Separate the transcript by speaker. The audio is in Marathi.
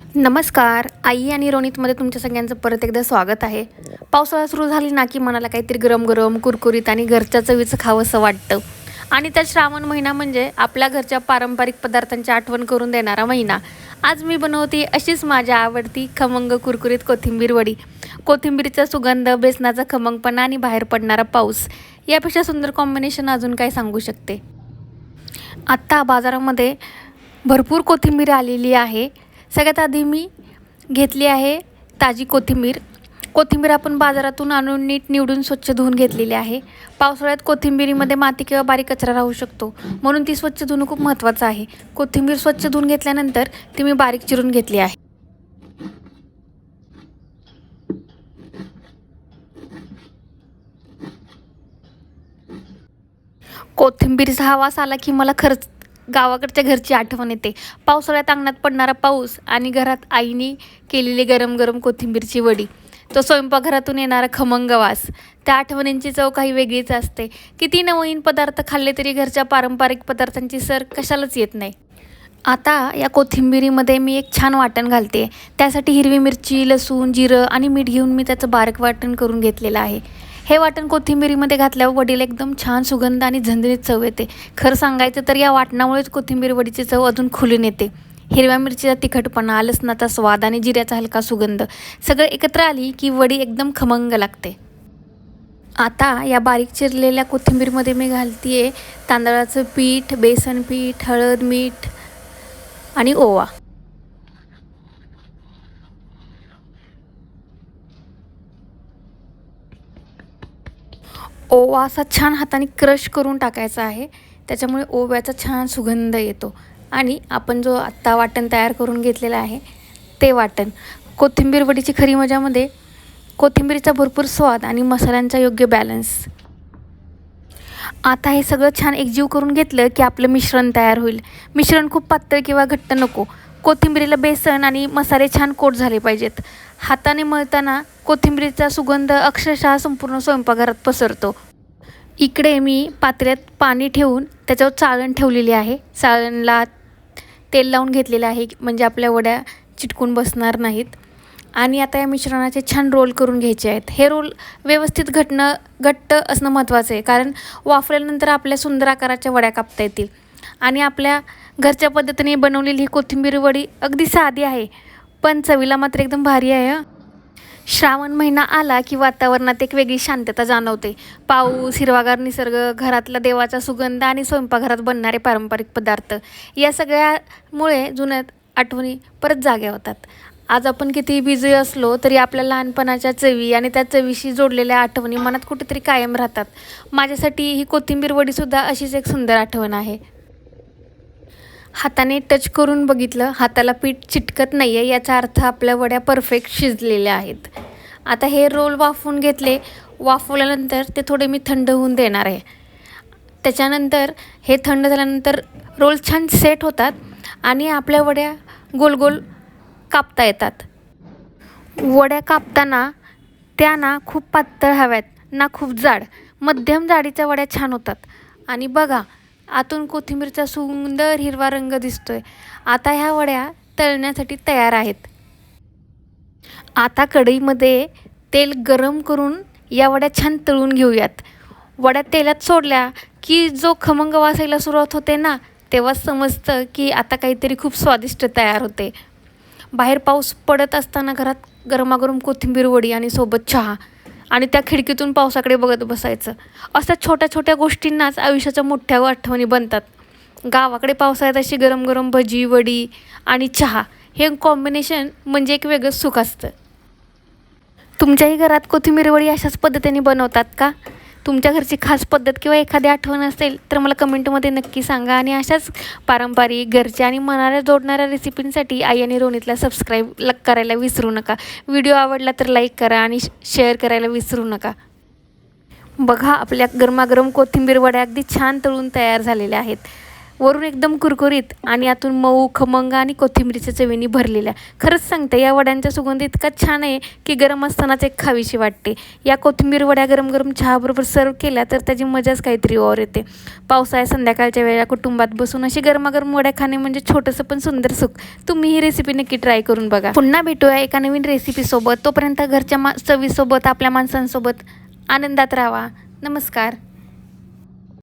Speaker 1: नमस्कार. आई आणि रोनितमध्ये तुमच्या सगळ्यांचं परत एकदा स्वागत आहे. पावसाळा सुरू झाली ना की मनाला काहीतरी गरम गरम कुरकुरीत आणि घरच्या चवीचं खावंसं वाटतं. आणि त्यात श्रावण महिना म्हणजे आपल्या घरच्या पारंपरिक पदार्थांची आठवण करून देणारा महिना. आज मी बनवते अशीच माझ्या आवडती खमंग कुरकुरीत कोथिंबीर वडी. कोथिंबीरचा सुगंध, बेसनाचा खमंगपणा आणि बाहेर पडणारा पाऊस, यापेक्षा सुंदर कॉम्बिनेशन अजून काय सांगू शकते. आत्ता बाजारामध्ये भरपूर कोथिंबीर आलेली आहे. सगळ्यात आधी मी घेतली आहे ताजी कोथिंबीर. कोथिंबीर आपण बाजारातून आणून नीट निवडून स्वच्छ धुवून घेतलेली आहे. पावसाळ्यात कोथिंबीरीमध्ये माती किंवा बारीक कचरा राहू शकतो, म्हणून ती स्वच्छ धुणं खूप महत्त्वाचं आहे. कोथिंबीर स्वच्छ धुवून घेतल्यानंतर ती मी बारीक चिरून घेतली आहे. कोथिंबीरचा हा वास आला की मला खरंच गावाकडच्या घरची आठवण येते. पावसाळ्यात अंगणात पडणारा पाऊस आणि घरात आईने केलेली गरम गरम कोथिंबीरची वडी, तो स्वयंपाकघरातून येणारा खमंग वास, त्या आठवणींची चव काही वेगळीच असते. किती नवीन पदार्थ खाल्ले तरी घरच्या पारंपरिक पदार्थांची सर कशालाच येत नाही. आता या कोथिंबीरीमध्ये मी एक छान वाटण घालते. त्यासाठी हिरवी मिरची, लसूण, जिरं आणि मीठ घेऊन मी त्याचं बारीक वाटण करून घेतलेलं आहे. हे वाटण कोथिंबीरीमध्ये घातल्यावर वडीला एकदम छान सुगंध आणि झणझणीत चव येते. खरं सांगायचं तर या वाटणामुळेच कोथिंबीर वडीची चव अजून खुलून येते. हिरव्या मिरचीचा तिखटपणा, लसणाचा स्वाद आणि जिऱ्याचा हलका सुगंध सगळं एकत्र आली की वडी एकदम खमंग लागते. आता या बारीक चिरलेल्या कोथिंबीरमध्ये मी घालते तांदळाचं पीठ, बेसन पीठ, हळद, मीठ आणि ओवा. ओवा असा छान हाताने क्रश करून टाकायचा आहे. त्याच्यामुळे ओव्याचा छान सुगंध येतो. आणि आपण जो आत्ता वाटण तयार करून घेतलेलं आहे ते वाटण, कोथिंबीर वडीची खरी मजामध्ये कोथिंबीरीचा भरपूर स्वाद आणि मसाल्यांचा योग्य बॅलन्स. आता हे सगळं छान एकजीव करून घेतलं की आपलं मिश्रण तयार होईल. मिश्रण खूप पातळ किंवा घट्ट नको. कोथिंबीरीला बेसन आणि मसाले छान कोट झाले पाहिजेत. हाताने मळताना कोथिंबीरीचा सुगंध अक्षरशः संपूर्ण स्वयंपाकघरात पसरतो. इकडे मी पातेल्यात पाणी ठेवून त्याच्यावर चाळण ठेवलेली आहे. चाळणला तेल लावून घेतलेलं आहे म्हणजे आपल्या वड्या चिटकून बसणार नाहीत. आणि आता या मिश्रणाचे छान रोल करून घ्यायचे आहेत. हे रोल व्यवस्थित घट्ट असणं महत्त्वाचं आहे, कारण वाफल्यानंतर आपल्या सुंदर आकाराच्या वड्या कापता येतील. आणि आपल्या घरच्या पद्धतीने बनवलेली ही कोथिंबीर वडी अगदी साधी आहे, पण चवीला मात्र एकदम भारी आहे. श्रावण महिना आला की वातावरणात एक वेगळी शांतता जाणवते. पाऊस, हिरवागार निसर्ग, घरातला देवाचा सुगंध आणि स्वयंपाकघरात बनणारे पारंपरिक पदार्थ, या सगळ्यामुळे जुन्या आठवणी परत जाग्या होतात. आज आपण किती बिझी असलो तरी आपल्या लहानपणाच्या चवी आणि त्या चवीशी जोडलेल्या आठवणी मनात कुठेतरी कायम राहतात. माझ्यासाठी ही कोथिंबीर वडीसुद्धा अशीच एक सुंदर आठवण आहे. हाताने टच करून बघितलं, हाताला पीठ चिटकत नाही आहे, याचा अर्थ आपल्या वड्या परफेक्ट शिजलेल्या आहेत. आता हे रोल वाफवून घेतले. वाफवल्यानंतर ते थोडे मी थंड होऊन देणार आहे. त्याच्यानंतर हे थंड झाल्यानंतर रोल छान सेट होतात आणि आपल्या वड्या गोल गोल कापता येतात. वड्या कापताना त्या ना खूप पातळ हव्यात ना खूप जाड, मध्यम जाडीच्या वड्या छान होतात. आणि बघा, आतून कोथिंबीरचा सुंदर हिरवा रंग दिसतोय. आता ह्या वड्या तळण्यासाठी तयार आहेत. आता कढईमध्ये तेल गरम करून या वड्या छान तळून घेऊयात. वड्या तेलात सोडल्या की जो खमंग वास यायला सुरुवात होते ना, तेव्हा समजतं की आता काहीतरी खूप स्वादिष्ट तयार होते. बाहेर पाऊस पडत असताना घरात गरमागरम कोथिंबीर वडी आणि सोबत चहा आणि त्या खिडकीतून पावसाकडे बघत बसायचं. अशा छोट्या छोट्या गोष्टींनाच आयुष्याच्या मोठ्या आठवणी बनतात. गावाकडे पावसाळ्यात अशी गरम गरम भजी, वडी आणि चहा, हे कॉम्बिनेशन म्हणजे एक वेगळंच सुख असतं. तुमच्याही घरात कोथिंबीर वडी अशाच पद्धतीने बनवतात का? तुमच्या घरची खास पद्धत किंवा एखादी आठवण असेल तर मला कमेंटमध्ये नक्की सांगा. आणि अशाच पारंपरिक, घरच्या आणि मनाला जोडणाऱ्या रेसिपींसाठी आई आणि रोनितला सबस्क्राईब करायला विसरू नका. व्हिडिओ आवडला तर लाईक करा आणि शेअर करायला विसरू नका. बघा, आपल्या गरमागरम कोथिंबीर वड्या अगदी छान तळून तयार झालेल्या आहेत. वरून एकदम कुरकुरीत आणि आतून मऊ खमंग आणि कोथिंबीरीच्या चवीने भरलेल्या. खरंच सांगते, या वड्यांचा सुगंध इतका छान आहे की गरम असतानाच एक खावीशी वाटते. या कोथिंबीर वड्या गरम गरम चहाबरोबर सर्व केल्या तर त्याची मजाच काहीतरी और येते. पावसाळ्या संध्याकाळच्या वेळेला कुटुंबात बसून अशी गरमागरम वड्या खाणे म्हणजे छोटंसं पण सुंदर सुख. तुम्ही ही रेसिपी नक्की ट्राय करून बघा. पुन्हा भेटूया एका नवीन रेसिपीसोबत. तोपर्यंत घरच्या चवीसोबत आपल्या माणसांसोबत आनंदात राहा. नमस्कार.